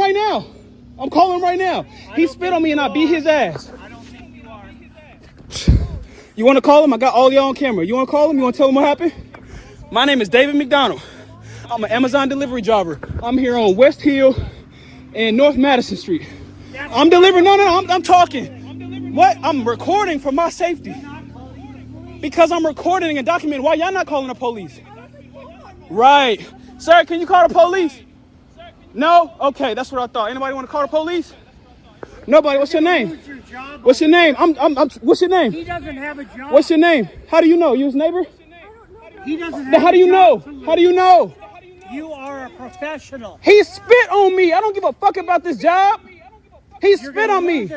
right now. I'm calling him right now. He spit on me and I beat his ass. I don't think you are. You want to call him? I got all y'all on camera. You want to call him? You want to tell him what happened? My name is David McDonald. I'm an Amazon delivery driver. I'm here on West Hill and North Madison Street. I'm delivering. No, I'm talking. What? I'm recording for my safety. Because I'm recording and documenting. Why y'all not calling the police? Right. Sir, can you call the police? No? Okay, that's what I thought. Anybody want to call the police? Nobody. What's your name? What's your name? What's your name? He doesn't have a job. What's your name? How do you know? You his neighbor? He doesn't have How do you know? How do you know? You are a professional. He spit on me. I don't give a fuck about this job. He spit on me.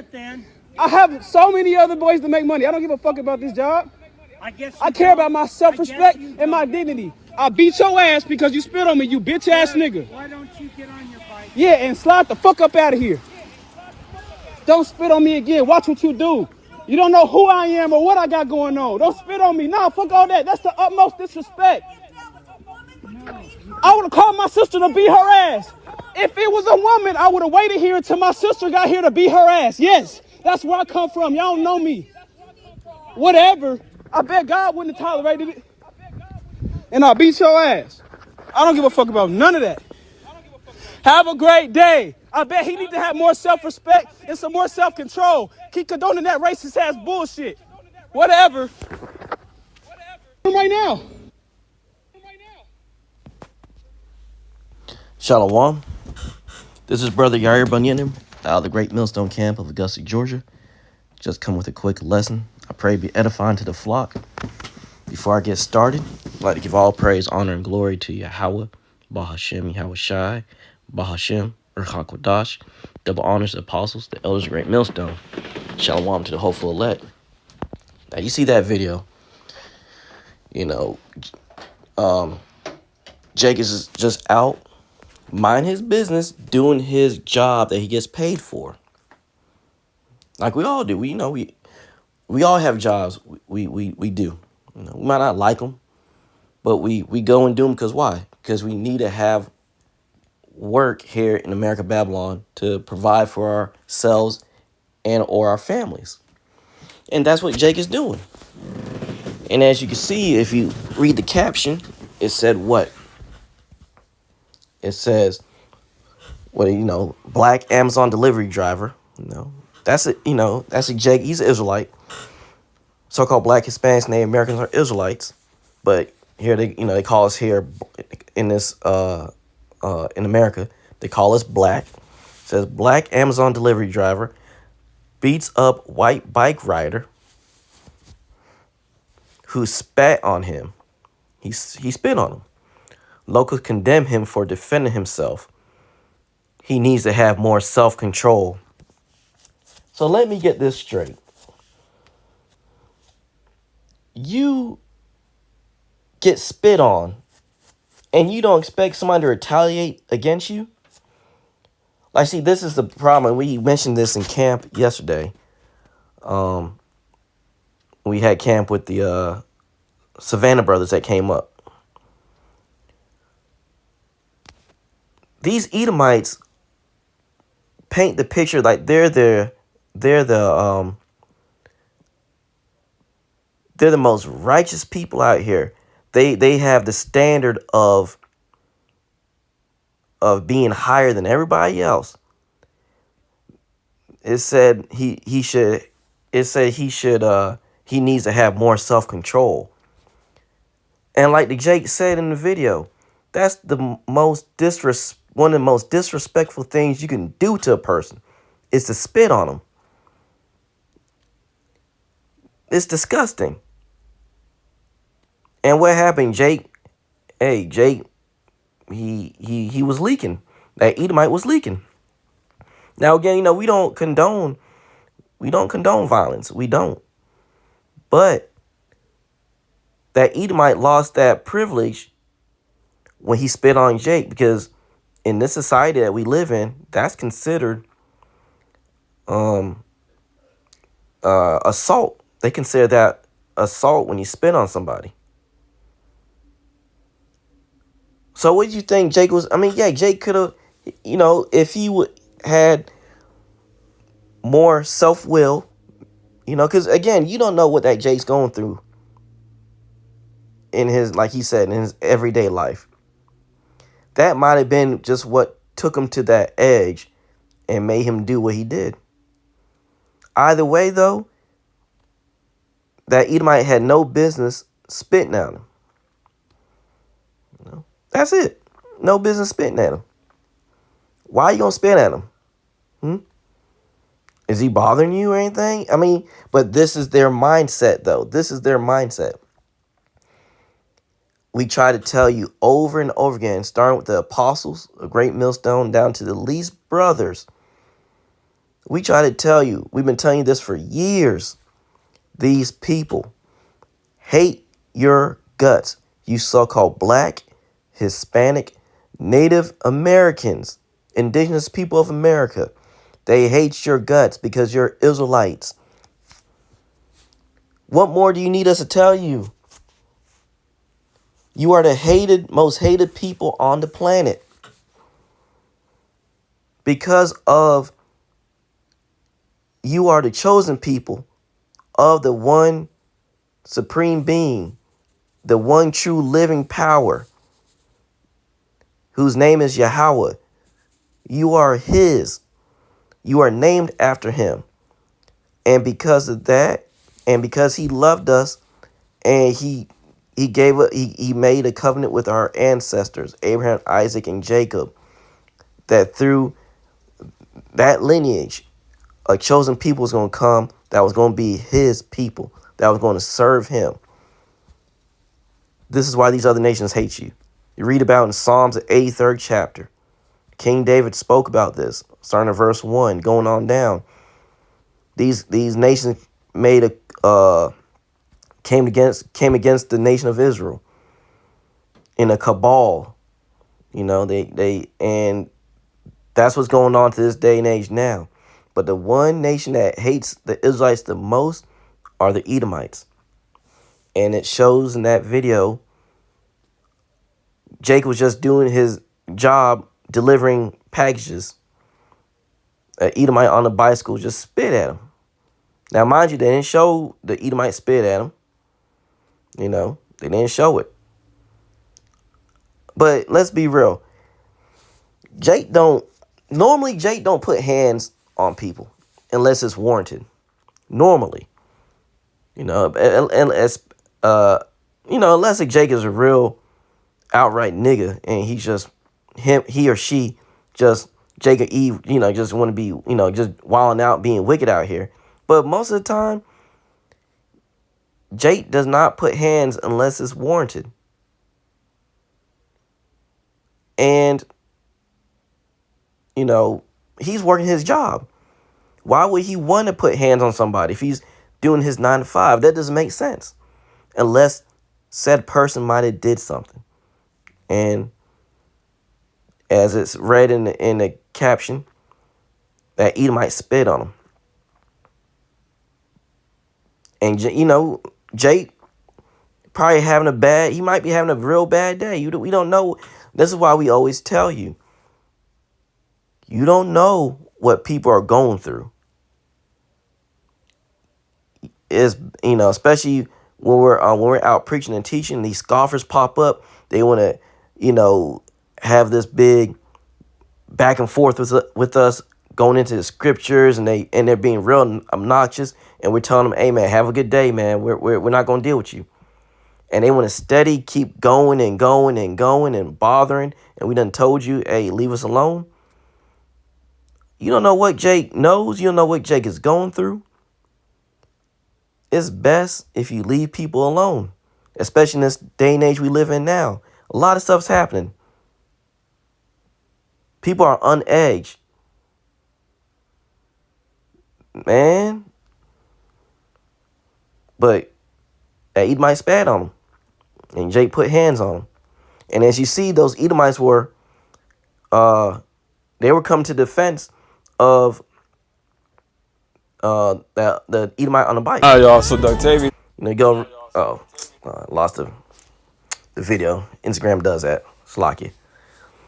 I have so many other boys to make money. I don't give a fuck about this job. I care about my self-respect and my dignity. I beat your ass because you spit on me, you bitch ass nigga. Why don't you get on your bike? Yeah, and slide the fuck up out of here. Don't spit on me again. Watch what you do. You don't know who I am or what I got going on. Don't spit on me. Nah, fuck all that. That's the utmost disrespect. I would have called my sister to beat her ass. If it was a woman, I would have waited here until my sister got here to beat her ass. Yes, that's where I come from. Y'all don't know me. Whatever. I bet God wouldn't have tolerated it. And I'll beat your ass. I don't give a fuck about none of that. Have a great day. I bet he need to have more self-respect and some more self-control. Keep condoning that racist ass bullshit. Whatever. Right now. Shalom. This is Brother Yair Bunyanim out of the Great Millstone Camp of Augusta, Georgia. Just come with a quick lesson. I pray be edifying to the flock. Before I get started, I'd like to give all praise, honor, and glory to Yahweh, Bahashem, Yahweh Shai, Bahashem, Ruach HaKodesh, double honors to the apostles, the elders of Great Millstone. Shalom to the hopeful elect. Now, you see that video. You know, Jake is just out, mind his business, doing his job that he gets paid for. Like we all do. We all have jobs. We do. You know, we might not like them, but we go and do them because why? Because we need to have work here in America, Babylon, to provide for ourselves and or our families. And that's what Jake is doing. And as you can see, if you read the caption, it said what? It says, black Amazon delivery driver. That's a Jake. He's an Israelite. So-called black Hispanics, Native Americans are Israelites, but here they call us here in this in America, they call us black. It says black Amazon delivery driver beats up white bike rider who spat on him. He spit on him. Locals condemn him for defending himself. He needs to have more self-control. So let me get this straight. You get spit on and you don't expect somebody to retaliate against you? Like, see, this is the problem. We mentioned this in camp yesterday. We had camp with the Savannah brothers that came up. These Edomites paint the picture like they're the most righteous people out here. They have the standard of being higher than everybody else. It said he needs to have more self-control. And like the Jake said in the video, that's one of the most disrespectful things you can do to a person is to spit on them. It's disgusting. And what happened, Jake? Hey, Jake, he was leaking. That Edomite was leaking. Now again, we don't condone violence. We don't. But that Edomite lost that privilege when he spit on Jake, because in this society that we live in, that's considered assault. They consider that assault when you spit on somebody. So what do you think Jake was? I mean, yeah, Jake could have You know, if he would had more self will, you know, because again, you don't know what that Jake's going through in his, like he said, in his everyday life. That might have been just what took him to that edge and made him do what he did. Either way, though, that Edomite had no business spitting at him. You know? That's it. No business spitting at him. Why are you gonna spit at him? Hmm? Is he bothering you or anything? I mean, but this is their mindset, though. This is their mindset. We try to tell you over and over again, starting with the apostles, a great millstone, down to the least brothers. We try to tell you, we've been telling you this for years. These people hate your guts. You so-called black, Hispanic, Native Americans, indigenous people of America. They hate your guts because you're Israelites. What more do you need us to tell you? You are the most hated people on the planet. Because of you are the chosen people of the one supreme being, the one true living power, whose name is Yahweh. You are his. You are named after him. And because of that, and because he loved us, and he made a covenant with our ancestors, Abraham, Isaac, and Jacob, that through that lineage, a chosen people was going to come that was going to be his people, that was going to serve him. This is why these other nations hate you. You read about in Psalms, the 83rd chapter. King David spoke about this, starting at verse 1, going on down. These nations made came against the nation of Israel in a cabal. You know, and that's what's going on to this day and age now. But the one nation that hates the Israelites the most are the Edomites. And it shows in that video, Jake was just doing his job delivering packages. An Edomite on a bicycle just spit at him. Now, mind you, they didn't show the Edomite spit at him. You know, they didn't show it. But let's be real. Jake don't put hands on people unless it's warranted. Normally. You know, unless Jake is a real outright nigga and he's just he or she just Jake or Eve, you know, just want to be, you know, just wilding out, being wicked out here. But most of the time, Jake does not put hands unless it's warranted. And, you know, he's working his job. Why would he want to put hands on somebody if he's doing his 9 to 5? That doesn't make sense. Unless said person might have did something. And as it's read in the caption, that Edomite spit on him. And, you know, Jake probably he might be having a real bad day. We don't know. This is why we always tell you. You don't know what people are going through. Is, you know, especially when we're out preaching and teaching, these scoffers pop up. They want to, you know, have this big back and forth with us, going into the scriptures, and they're being real obnoxious, and we're telling them, hey man, have a good day, man. We're not going to deal with you. And they want to steady keep going and going and going and bothering, and we done told you, hey, leave us alone. You don't know what Jake knows. You don't know what Jake is going through. It's best if you leave people alone, especially in this day and age we live in now. A lot of stuff's happening. People are on edge. Man. But Edomite spat on him. And Jake put hands on him. And as you see, those Edomites were coming to defense of the Edomite on the bike. All right, y'all. So Doctavian. You know, you go. Lost the video. Instagram does that. Slocky.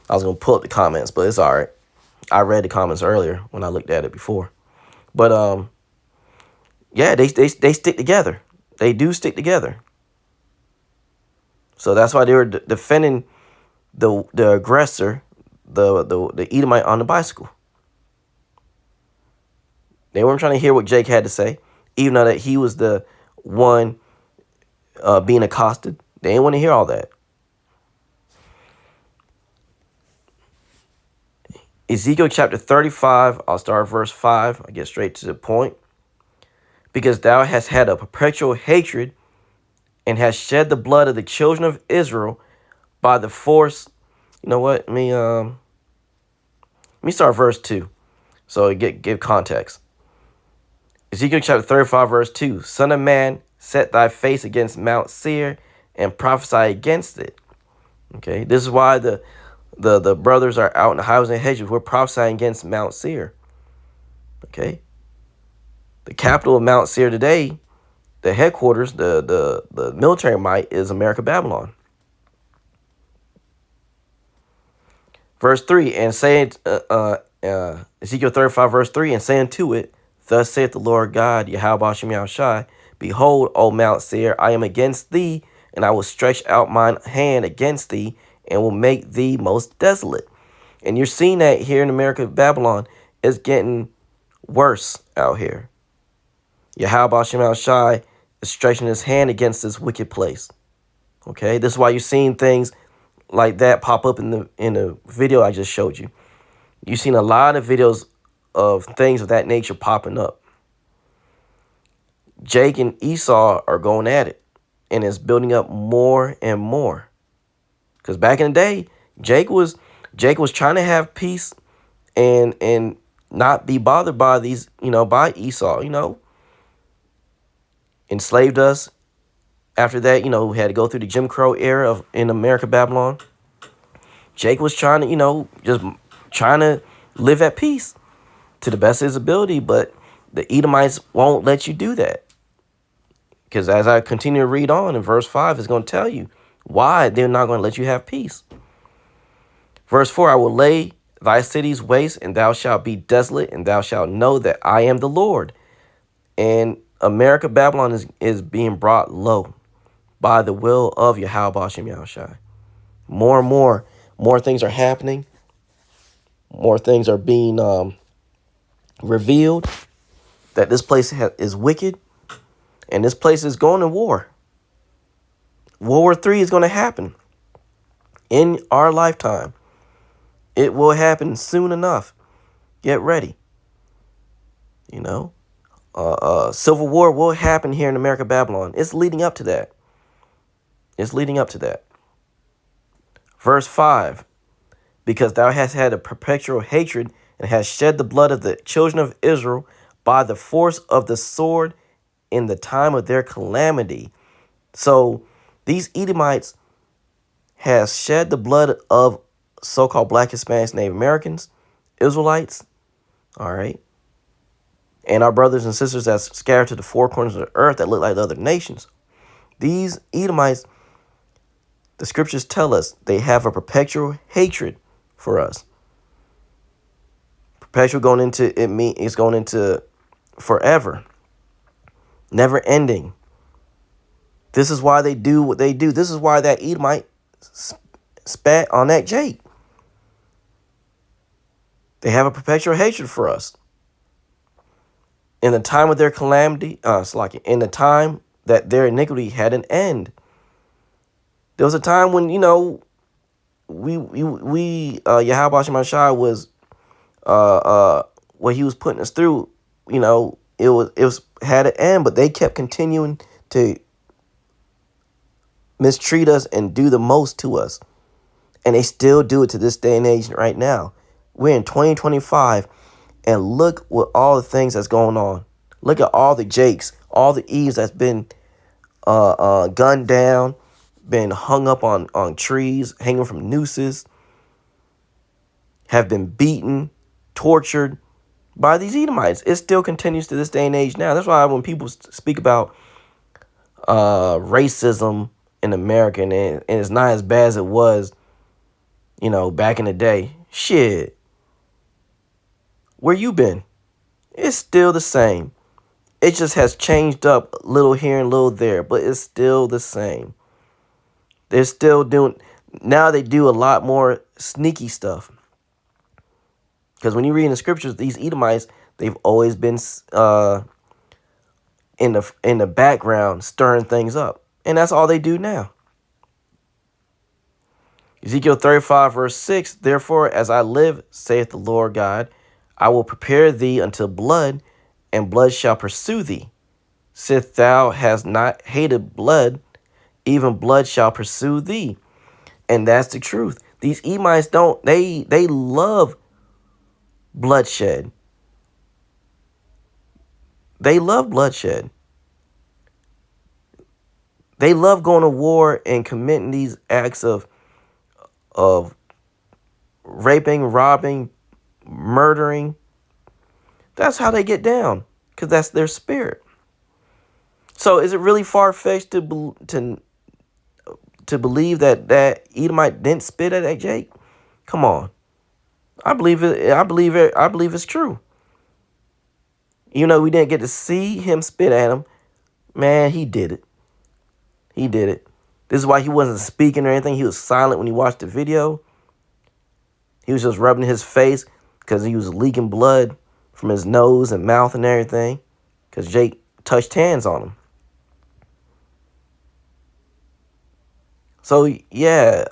I was gonna pull up the comments, but it's all right. I read the comments earlier when I looked at it before. But yeah, they stick together. They do stick together. So that's why they were defending the aggressor, the Edomite on the bicycle. They weren't trying to hear what Jake had to say, even though that he was the one being accosted. They didn't want to hear all that. Ezekiel chapter 35, I'll start verse 5. I get straight to the point. Because thou hast had a perpetual hatred and hast shed the blood of the children of Israel by the force. You know what? Let me start verse 2 so give context. Ezekiel chapter 35, verse 2. Son of man, set thy face against Mount Seir and prophesy against it. Okay, this is why the brothers are out in the highways and hedges. We're prophesying against Mount Seir. Okay, the capital of Mount Seir today, the headquarters, the military might is America, Babylon. Verse 3, and saying, Ezekiel 35, verse 3, and saying to it, thus saith the Lord God, Yahweh Shem Yahushai, behold, O Mount Seir, I am against thee, and I will stretch out mine hand against thee, and will make thee most desolate. And you're seeing that here in America, Babylon, is getting worse out here. Yahweh Shem Yahushai is stretching his hand against this wicked place. Okay, this is why you're seeing things like that pop up in the video I just showed you. You've seen a lot of videos of things of that nature popping up. Jake and Esau are going at it, and it's building up more and more. Because back in the day, Jake was trying to have peace and not be bothered by these, by Esau, enslaved us. After that, we had to go through the Jim Crow era in America, Babylon. Jake was trying to, just trying to live at peace to the best of his ability, but the Edomites won't let you do that. Because as I continue to read on in verse 5, it's going to tell you why they're not going to let you have peace. Verse 4, I will lay thy cities waste, and thou shalt be desolate, and thou shalt know that I am the Lord. And America, Babylon is being brought low by the will of Yahweh Shem Yahushai. More and more things are happening. More things are being revealed that this place is wicked, and this place is going to war. World War III is going to happen in our lifetime. It will happen soon enough. Get ready. Civil war will happen here in America, Babylon. It's leading up to that. It's leading up to that. Verse 5, because thou hast had a perpetual hatred and hast shed the blood of the children of Israel by the force of the sword in the time of their calamity. So these Edomites have shed the blood of so-called Black, Hispanics, Native Americans, Israelites, all right, and our brothers and sisters that's scattered to the four corners of the earth that look like the other nations. These Edomites, the scriptures tell us, they have a perpetual hatred for us. Perpetual going into it's going into forever, never ending. This is why they do what they do. This is why that Edomite spat on that Jake. They have a perpetual hatred for us. In the time of their calamity, in the time that their iniquity had an end. There was a time when, Yahweh Shem Shai was what he was putting us through, it was had an end, but they kept continuing to mistreat us and do the most to us. And they still do it to this day and age right now. We're in 2025, and look what all the things that's going on. Look at all the Jakes, all the Eves that's been gunned down, been hung up on trees, hanging from nooses, have been beaten, tortured by these Edomites. It still continues to this day and age now. That's why when people speak about racism in America, and it's not as bad as it was you know, back in the day. Shit, where you been? It's still the same. It just has changed up a little here and a little there, but it's still the same. They're still doing, now they do a lot more sneaky stuff. Because when you read in the scriptures, these Edomites, they've always been in the background stirring things up. And that's all they do now. Ezekiel 35, verse 6, therefore, as I live, saith the Lord God, I will prepare thee unto blood, and blood shall pursue thee. Sith thou hast not hated blood, even blood shall pursue thee. And that's the truth. These Edomites don't, they love bloodshed. They love bloodshed. They love going to war and committing these acts of raping, robbing, murdering. That's how they get down, because that's their spirit. So is it really far-fetched to believe that Edomite didn't spit at that Jake? Come on. I believe it. I believe it. I believe it's true. Even though we didn't get to see him spit at him, man, he did it. He did it. This is why he wasn't speaking or anything. He was silent when he watched the video. He was just rubbing his face because he was leaking blood from his nose and mouth and everything, because Jake touched hands on him. So, yeah,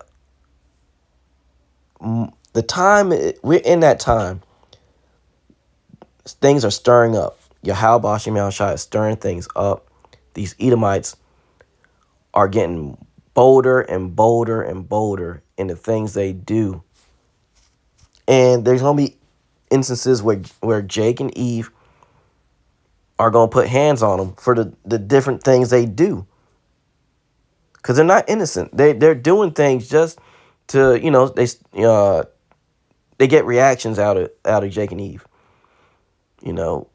the time, we're in that time. Things are stirring up. Yahweh Bashim Yahushua is stirring things up. These Edomites are getting bolder and bolder and bolder in the things they do. And there's going to be instances where Jake and Eve are going to put hands on them for the different things they do. Because they're not innocent. They're doing things just to, you know, they get reactions out of Jake and Eve. You know,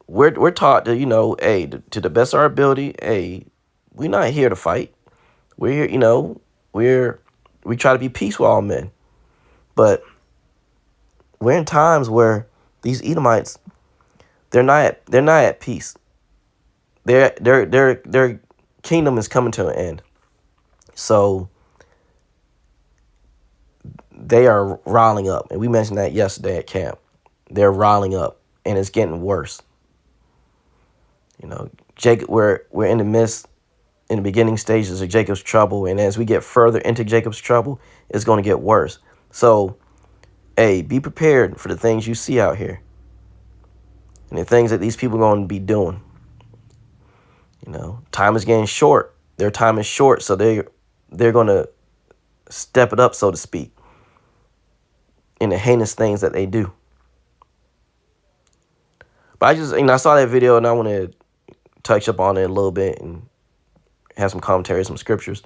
we're taught to, you know, hey, to the best of our ability, hey, we're not here to fight. We're here, you know, we try to be peace with all men. But we're in times where these Edomites, they're not at peace. Their kingdom is coming to an end. So they are riling up. And we mentioned that yesterday at camp. They're riling up, and it's getting worse. You know, we're in the beginning stages of Jacob's trouble, and as we get further into Jacob's trouble, it's going to get worse. So, hey, be prepared for the things you see out here, and the things that these people are going to be doing. You know, time is getting short. Their time is short, so they're going to step it up, so to speak, in the heinous things that they do. But I saw that video, and I want to touch up on it a little bit and have some commentary, some scriptures.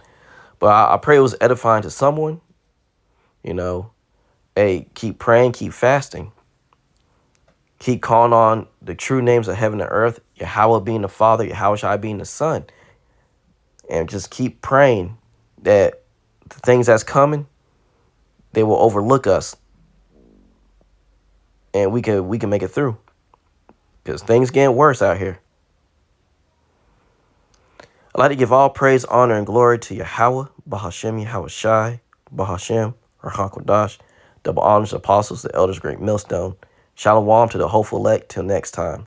But I pray it was edifying to someone. You know, hey, keep praying, keep fasting. Keep calling on the true names of heaven and earth, Yahweh being the Father, Yahweh Shai being the Son. And just keep praying that the things that's coming, they will overlook us. And we can make it through. Because things getting worse out here. I'd like to give all praise, honor, and glory to Yahweh, Bahashem, Yahweh Shai, Bahashem, Rahakodash, double honors to apostles, the elders, great millstone. Shalom to the hopeful elect. Till next time.